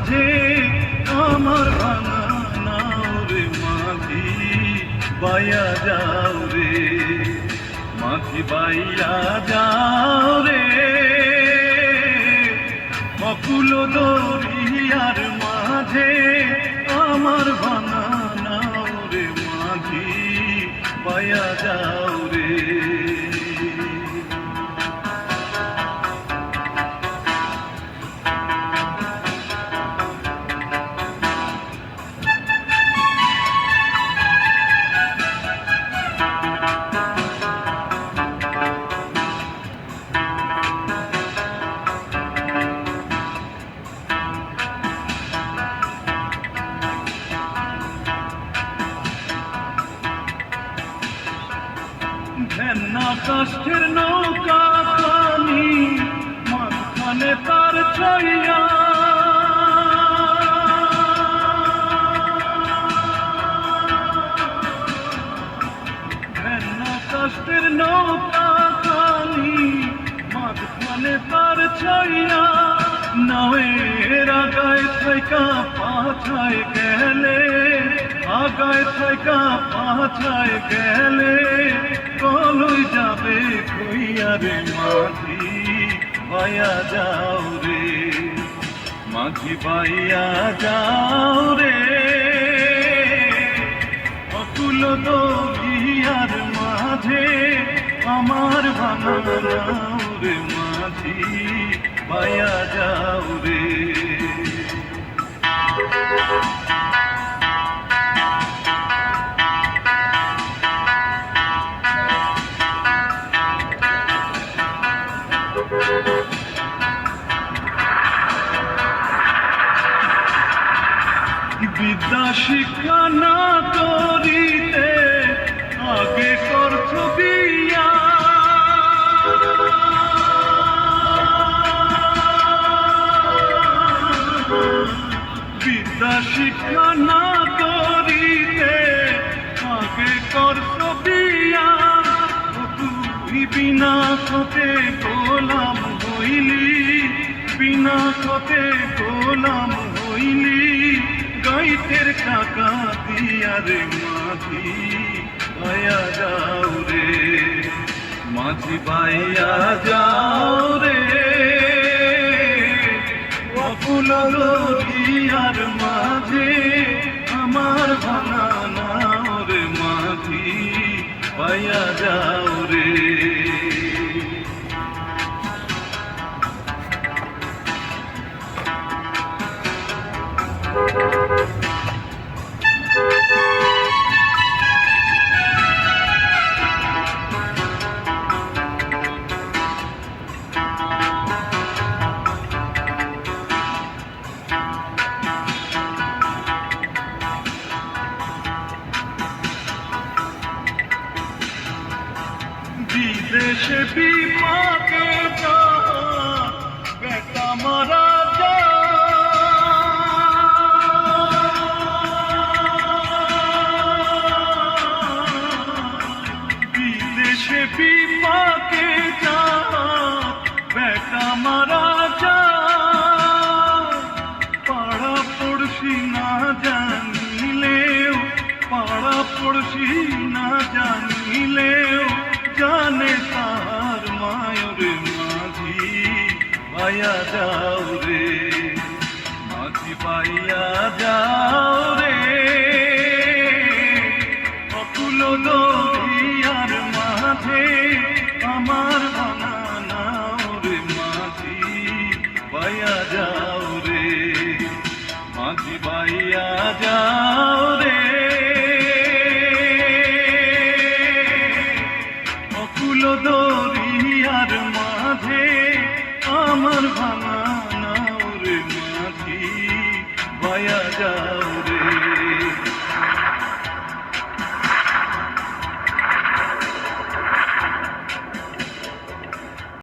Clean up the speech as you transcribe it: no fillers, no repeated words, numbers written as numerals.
মাঝে আমার ভাঙা নাও রে মাঝি বাইয়া যাও রে, মাঝি বাইয়া যাও রে, অকুল দরিয়ার মাঝে আমার ভাঙা নাও রে মাঝি বাইয়া যাও রে। ঘেন্না কাষ্ঠের নৌকা খানি মাঝখানে তার ছইয়া, ঘেন্না কাষ্ঠের নৌকা খানি মাঝখানে তার ছইয়া, নাওয়ের আগায় থাইকা পাছায় গেলে, আগায় থাইকা পাছায় গেলে কলই যাবে কইয়া রে মাঝি বাইয়া যাও রে, মাঝি বাইয়া যাও রে, অকুল দরিয়ার মাঝে আমার ভাঙা নাও রে মাঝি বাইয়া যাও রে। বিদ্যা শিক্ষা না করিতে আগে করছ বিয়া, বিদ্যা শিক্ষা না করিতে আগে করছ বিয়া, তুই বিনা খতে গোলাম হইলি, বিনা খতে গোলাম হইলি, গাইতের টাকা দিয়া রে মাঝি বাইয়া যাও রে, মাঝি বাইয়া যাও রে, অকুল দরিয়ার মাঝে আমার ভাঙা নাও রে মাঝি বাইয়া যাও রে। বিদেশে বিপাকে যা বেটা মারা যা, বিদেশে বিপাকে যা বেটা মারা যা, পাড়া পড়শি না জানিলেও, পাড়া পড়শি না জানিলেও জানে তার মায়ের মাঝি বাইয়া যাও রে, মাঝি বাইয়া যাও রে, অকুল দরিয়ার মাঝে আমার ভাঙা নাও রে মাঝি বাইয়া যাও রে, মাঝি বাইয়া যাও রে, অকুল দরিয়ার মাঝে আমার ভাঙা নাও রে মাঝি বাইয়া যাও।